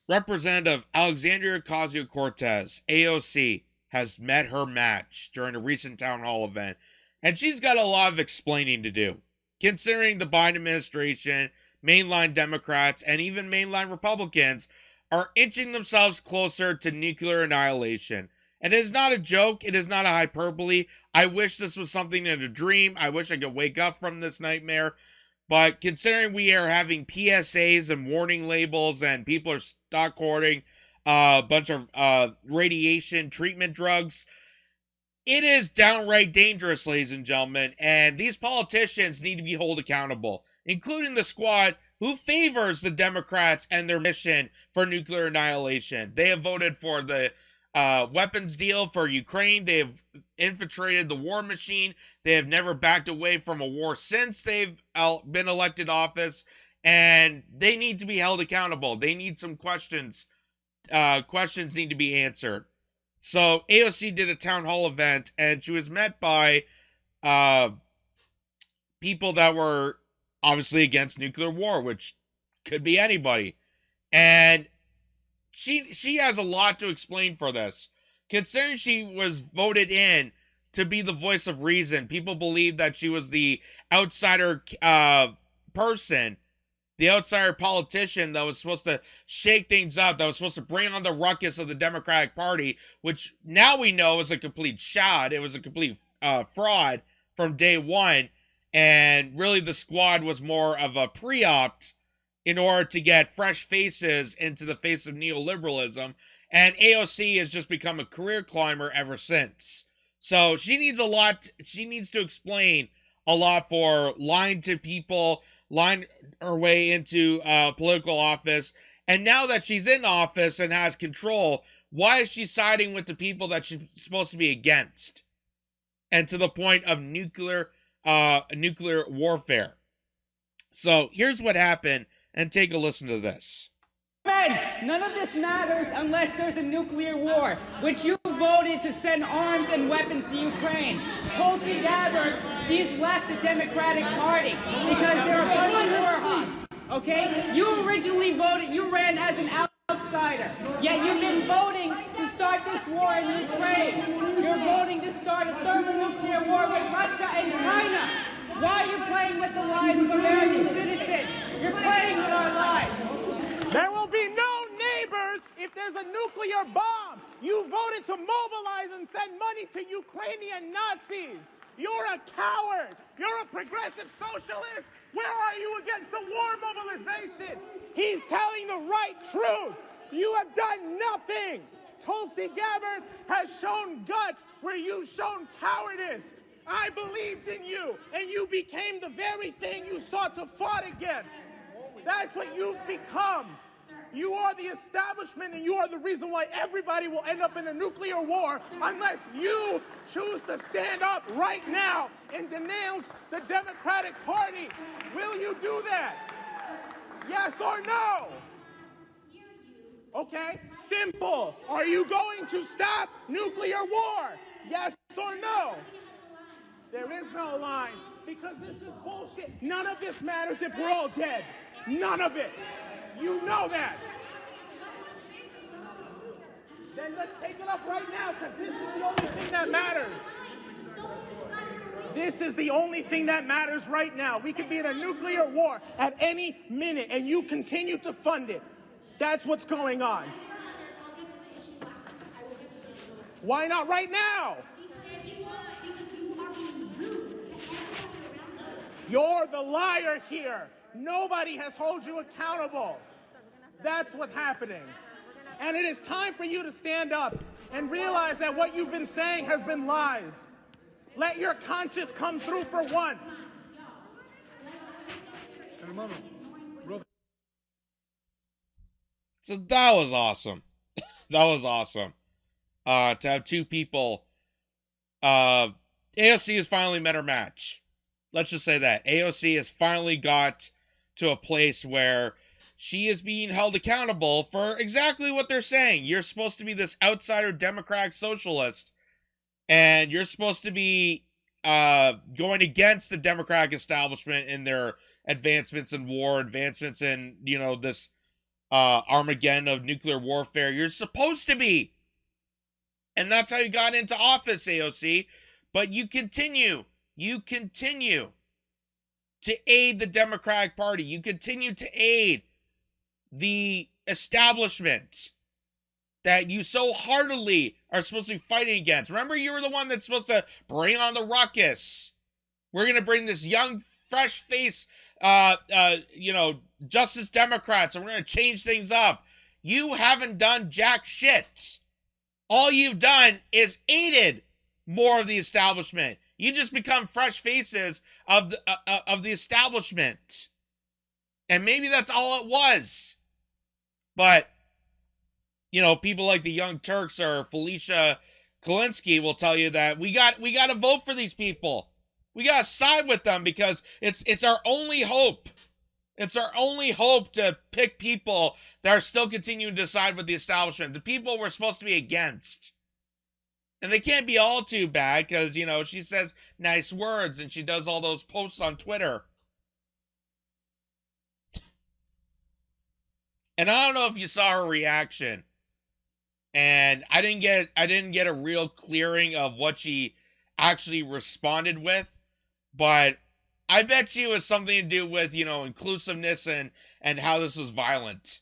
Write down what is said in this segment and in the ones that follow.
Representative Alexandria Ocasio-Cortez, AOC, has met her match during a recent town hall event, and she's got a lot of explaining to do. Considering the Biden administration, mainline Democrats, and even mainline Republicans are inching themselves closer to nuclear annihilation. And it is not a joke, it is not a hyperbole. I wish this was something in a dream. I wish I could wake up from this nightmare. But considering we are having PSAs and warning labels and people are stockhoarding a bunch of radiation treatment drugs, it is downright dangerous, ladies and gentlemen. And these politicians need to be held accountable, including the squad who favors the Democrats and their mission for nuclear annihilation. They have voted for the weapons deal for Ukraine. They have infiltrated the war machine. They have never backed away from a war since they've been elected office, and they need to be held accountable. They need some questions. Questions need to be answered. So AOC did a town hall event, and she was met by people that were obviously against nuclear war, which could be anybody. And she has a lot to explain for this. Considering she was voted in to be the voice of reason, people believe that she was the outsider person, the outsider politician that was supposed to shake things up, that was supposed to bring on the ruckus of the Democratic Party, which now we know is a complete shot. It was a complete fraud from day one. And really the squad was more of a pre-opt in order to get fresh faces into the face of neoliberalism. And AOC has just become a career climber ever since. So she needs to explain a lot for lying to people, lying her way into political office. And now that she's in office and has control, why is she siding with the people that she's supposed to be against? And to the point of nuclear warfare. So here's what happened, and take a listen to this. None of this matters unless there's a nuclear war, which you voted to send arms and weapons to Ukraine. Tulsi Gabbard, she's left the Democratic Party because they're a bunch of war hawks, okay? You originally voted, you ran as an outsider, yet you've been voting to start this war in Ukraine. You're voting to start a thermonuclear war with Russia and China. Why are you playing with the lives of American citizens? You're playing with our lives. There will be no neighbors if there's a nuclear bomb. You voted to mobilize and send money to Ukrainian Nazis. You're a coward. You're a progressive socialist. Where are you against the war mobilization? He's telling the right truth. You have done nothing. Tulsi Gabbard has shown guts where you've shown cowardice. I believed in you, and you became the very thing you sought to fight against. That's what you've become. You are the establishment, and you are the reason why everybody will end up in a nuclear war unless you choose to stand up right now and denounce the Democratic Party. Will you do that? Yes or no? Okay, simple. Are you going to stop nuclear war? Yes or no? There is no line, because this is bullshit. None of this matters if we're all dead. None of it. You know that. Then let's take it up right now, because this is the only thing that matters. This is the only thing that matters right now. We could be in a nuclear war at any minute, and you continue to fund it. That's what's going on. Why not right now? You're the liar here. Nobody has held you accountable. That's what's happening. And it is time for you to stand up and realize that what you've been saying has been lies. Let your conscience come through for once. So that was awesome. That was awesome. To have two people. AOC has finally met her match. Let's just say that. AOC has finally got to a place where she is being held accountable for exactly what they're saying. You're supposed to be this outsider Democratic socialist, and you're supposed to be going against the Democratic establishment in their advancements in war, advancements in, this Armageddon of nuclear warfare. You're supposed to be. And that's how you got into office, AOC. But you continue to aid the Democratic Party. You continue to aid the establishment that you so heartily are supposed to be fighting against. Remember, you were the one that's supposed to bring on the ruckus. We're going to bring this young, fresh face, Justice Democrats, and we're going to change things up. You haven't done jack shit. All you've done is aided more of the establishment. You just become fresh faces of the establishment. And maybe that's all it was. But, people like the Young Turks or Felicia Kalinsky will tell you that we got to vote for these people. We got to side with them because it's our only hope. It's our only hope to pick people that are still continuing to side with the establishment. The people we're supposed to be against. And they can't be all too bad because, she says nice words and she does all those posts on Twitter. And I don't know if you saw her reaction. And I didn't get a real clearing of what she actually responded with. But I bet you it was something to do with, inclusiveness and how this was violent.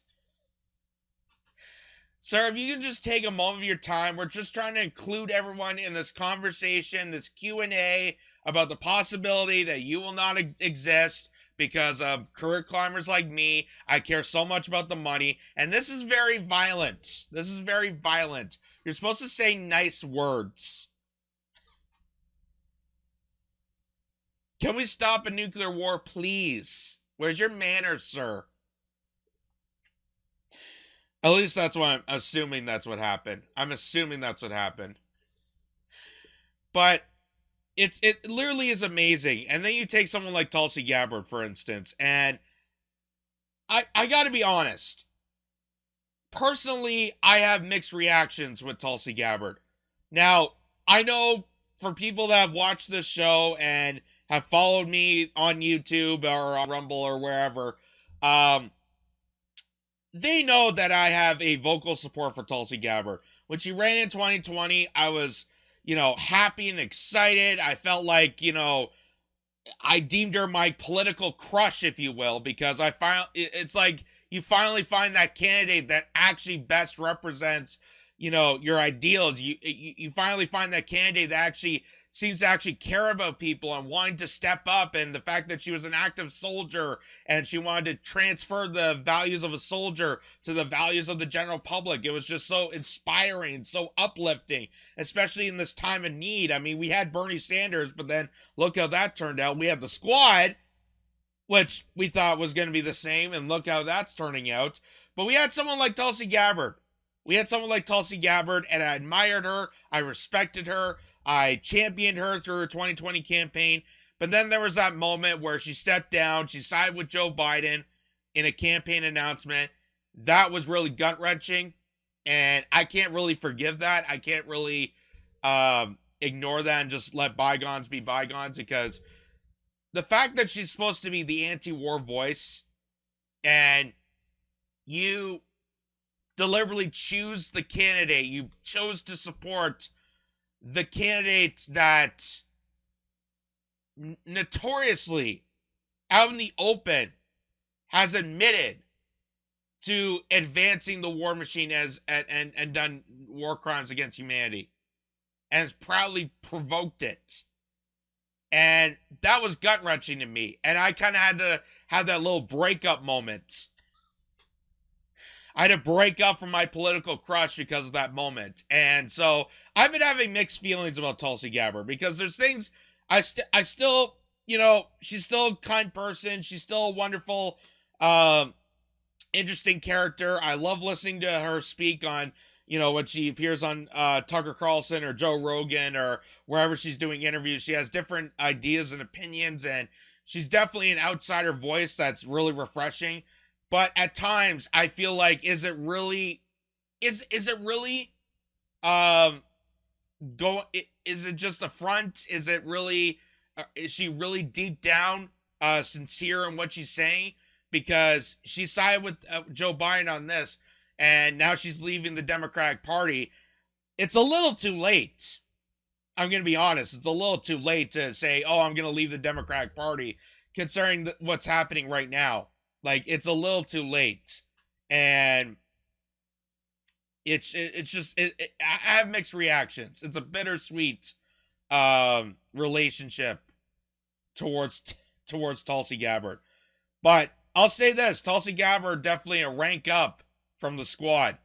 Sir, if you can just take a moment of your time, we're just trying to include everyone in this conversation, this Q&A about the possibility that you will not exist because of career climbers like me. I care so much about the money, and this is very violent. This is very violent. You're supposed to say nice words. Can we stop a nuclear war, please? Where's your manners, sir? At least that's what I'm assuming that's what happened. I'm assuming that's what happened. But it literally is amazing. And then you take someone like Tulsi Gabbard, for instance, and I gotta be honest. Personally, I have mixed reactions with Tulsi Gabbard. Now, I know for people that have watched this show and have followed me on YouTube or on Rumble or wherever, they know that I have a vocal support for Tulsi Gabbard. When she ran in 2020, I was, happy and excited. I felt like, I deemed her my political crush, if you will, because it's like you finally find that candidate that actually best represents, your ideals. You finally find that candidate that actually seems to actually care about people and wanting to step up, and the fact that she was an active soldier and she wanted to transfer the values of a soldier to the values of the general public. It was just so inspiring, so uplifting, especially in this time of need. I mean, we had Bernie Sanders, but then look how that turned out. We had the Squad, which we thought was going to be the same, and look how that's turning out. But we had someone like Tulsi Gabbard. And I admired her. I respected her. I championed her through her 2020 campaign. But then there was that moment where she stepped down. She sided with Joe Biden in a campaign announcement. That was really gut-wrenching. And I can't really forgive that. I can't really ignore that and just let bygones be bygones, because the fact that she's supposed to be the anti-war voice and you deliberately choose the candidate, you chose to support the candidate that notoriously out in the open has admitted to advancing the war machine and done war crimes against humanity and has proudly provoked it. And that was gut-wrenching to me. And I kind of had to have that little breakup moment. I had to break up from my political crush because of that moment. And so I've been having mixed feelings about Tulsi Gabbard, because there's things I still, she's still a kind person. She's still a wonderful, interesting character. I love listening to her speak on, when she appears on Tucker Carlson or Joe Rogan or wherever she's doing interviews. She has different ideas and opinions, and she's definitely an outsider voice that's really refreshing. But at times I feel like, is it really is it just a front? Is it really, is she really deep down sincere in what she's saying? because she sided with Joe Biden on this, and now she's leaving the Democratic Party. It's a little too late. I'm going to be honest. It's a little too late to say, oh, I'm going to leave the Democratic Party, considering what's happening right now. Like, it's a little too late. And it's just, I have mixed reactions. It's a bittersweet relationship towards Tulsi Gabbard. But I'll say this, Tulsi Gabbard definitely a rank up from the squad.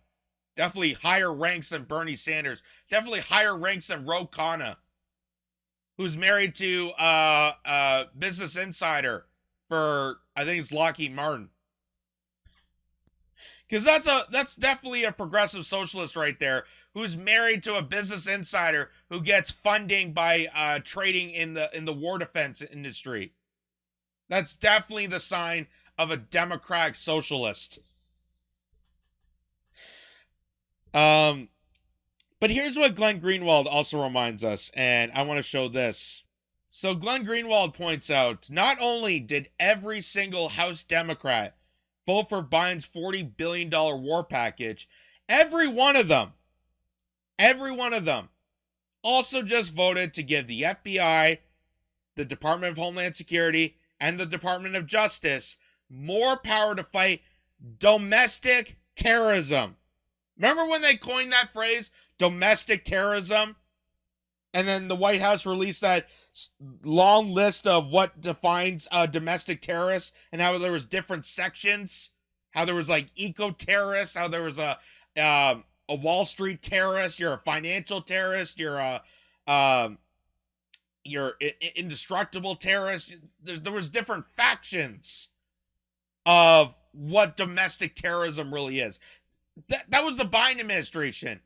Definitely higher ranks than Bernie Sanders. Definitely higher ranks than Ro Khanna, who's married to Business Insider for, I think it's Lockheed Martin. Because that's definitely a progressive socialist right there, who's married to a Business Insider who gets funding by trading in the war defense industry. That's definitely the sign of a democratic socialist. But here's what Glenn Greenwald also reminds us, and I want to show this. So Glenn Greenwald points out, not only did every single House Democrat vote for Biden's $40 billion war package, every one of them also just voted to give the FBI, the Department of Homeland Security, and the Department of Justice more power to fight domestic terrorism. Remember when they coined that phrase, domestic terrorism? And then the White House released that long list of what defines a domestic terrorist, and how there was different sections, how there was like eco-terrorists, how there was a Wall Street terrorist, you're a financial terrorist, you're indestructible terrorist. There was different factions of what domestic terrorism really is. That was the Biden administration.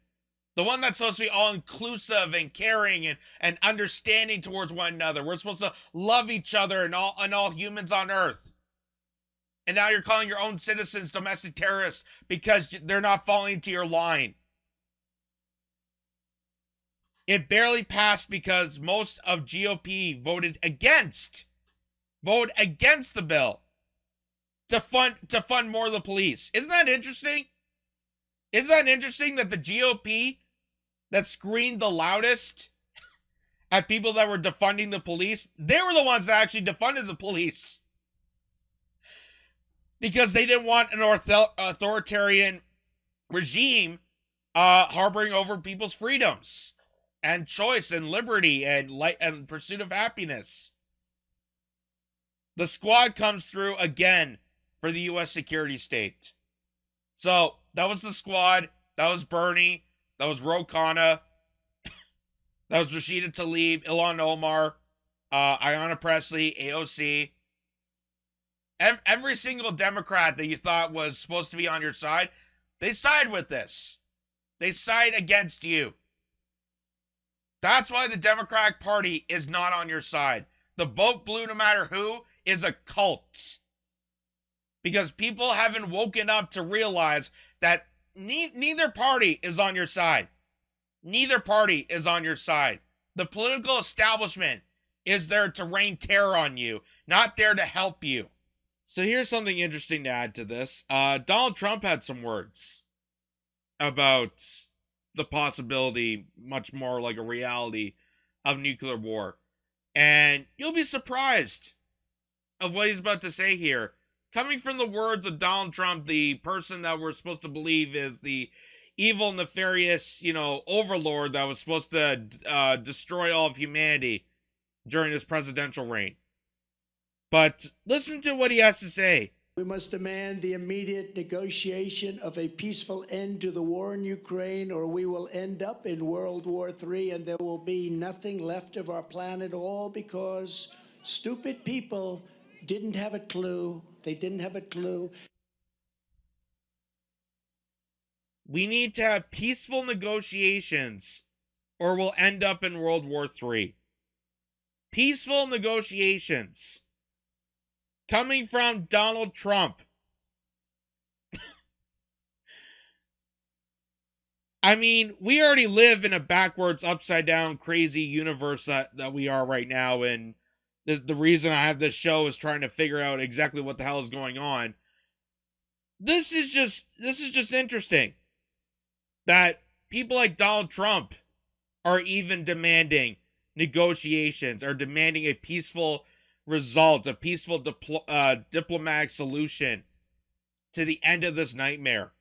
The one that's supposed to be all-inclusive and caring and understanding towards one another. We're supposed to love each other and all humans on Earth. And now you're calling your own citizens domestic terrorists because they're not falling into your line. It barely passed because most of GOP voted against the bill to fund more of the police. Isn't that interesting? Isn't that interesting that the GOP that screamed the loudest at people that were defunding the police, they were the ones that actually defunded the police? Because they didn't want an authoritarian regime harboring over people's freedoms and choice and liberty and pursuit of happiness. The squad comes through again for the U.S. security state. So that was the squad. That was Bernie. That was Ro Khanna. That was Rashida Tlaib, Ilhan Omar, Ayanna Pressley, AOC. Every single Democrat that you thought was supposed to be on your side, they side with this. They side against you. That's why the Democratic Party is not on your side. The vote blue no matter who is a cult. Because people haven't woken up to realize that neither party is on your side. Neither party is on your side. The political establishment is there to rain terror on you, not there to help you. So here's something interesting to add to this. Donald Trump had some words about the possibility, much more like a reality, of nuclear war. And you'll be surprised of what he's about to say here. Coming from the words of Donald Trump, the person that we're supposed to believe is the evil, nefarious, overlord that was supposed to destroy all of humanity during his presidential reign. But listen to what he has to say. We must demand the immediate negotiation of a peaceful end to the war in Ukraine, or we will end up in World War III, and there will be nothing left of our planet, all because stupid people didn't have a clue. They didn't have a clue. We need to have peaceful negotiations, or we'll end up in World War III. Peaceful negotiations. Coming from Donald Trump. I mean, we already live in a backwards, upside down, crazy universe that we are right now in the reason I have this show is trying to figure out exactly what the hell is going on. This is just interesting that people like Donald Trump are even demanding negotiations, are demanding a peaceful result, a peaceful diplomatic solution to the end of this nightmare.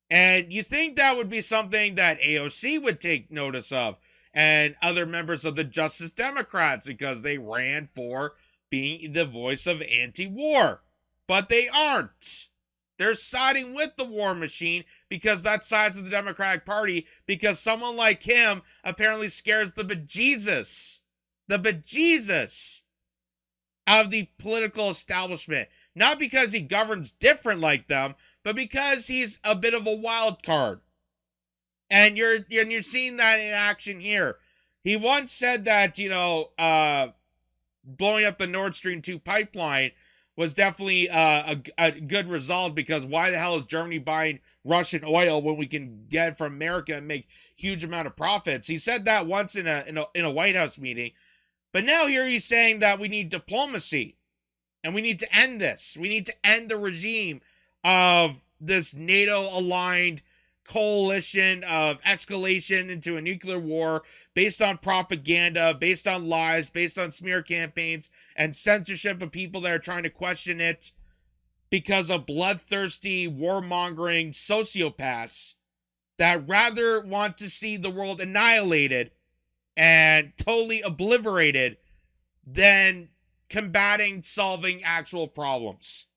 And you think that would be something that AOC would take notice of, and other members of the Justice Democrats, because they ran for being the voice of anti-war. But they aren't. They're siding with the war machine because that sides of the Democratic Party, because someone like him apparently scares the bejesus out of the political establishment. Not because he governs different like them, but because he's a bit of a wild card. And you're seeing that in action here. He once said that, blowing up the Nord Stream 2 pipeline was definitely a good result, because why the hell is Germany buying Russian oil when we can get it from America and make huge amount of profits? He said that once in a White House meeting. But now here he's saying that we need diplomacy and we need to end this. We need to end the regime of this NATO-aligned coalition of escalation into a nuclear war based on propaganda, based on lies, based on smear campaigns, and censorship of people that are trying to question it because of bloodthirsty, warmongering sociopaths that rather want to see the world annihilated and totally obliterated than combating, solving actual problems.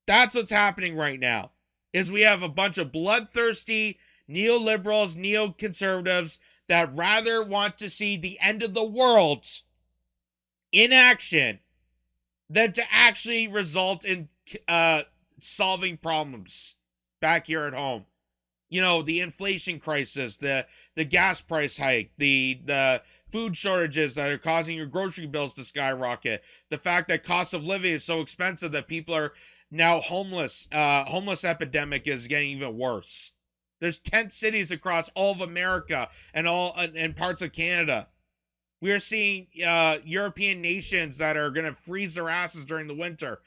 That's what's happening right now, is we have a bunch of bloodthirsty neoliberals, neoconservatives that rather want to see the end of the world in action than to actually result in solving problems back here at home. The inflation crisis, the gas price hike, the food shortages that are causing your grocery bills to skyrocket, the fact that cost of living is so expensive that people are now homeless. Homeless epidemic is getting even worse. There's tent cities across all of America and parts of Canada. We are seeing European nations that are going to freeze their asses during the winter.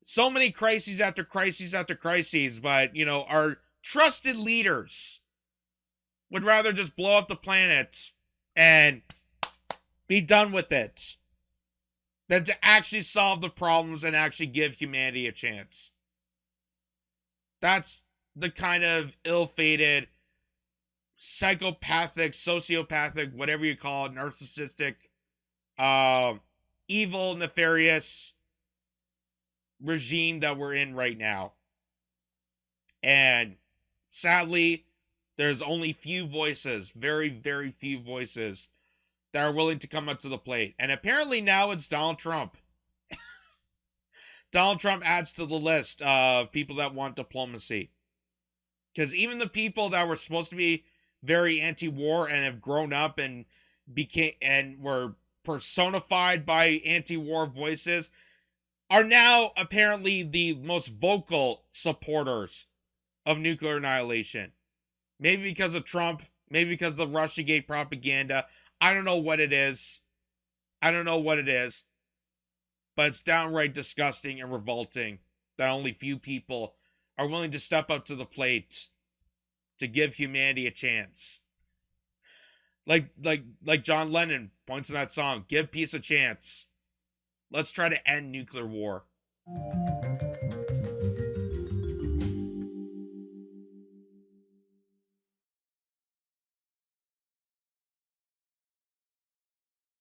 So many crises after crises after crises, but our trusted leaders would rather just blow up the planet and be done with it than to actually solve the problems and actually give humanity a chance. That's the kind of ill-fated, psychopathic, sociopathic, whatever you call it, narcissistic, evil, nefarious regime that we're in right now. And sadly, there's only few voices, very, very few voices that are willing to come up to the plate. And apparently now it's Donald Trump. Donald Trump adds to the list of people that want diplomacy. Because even the people that were supposed to be very anti-war and have grown up and were personified by anti-war voices are now apparently the most vocal supporters of nuclear annihilation. Maybe because of Trump, maybe because of the Russiagate propaganda. I don't know what it is. But it's downright disgusting and revolting that only few people are willing to step up to the plate to give humanity a chance. Like John Lennon points in that song, give peace a chance. Let's try to end nuclear war.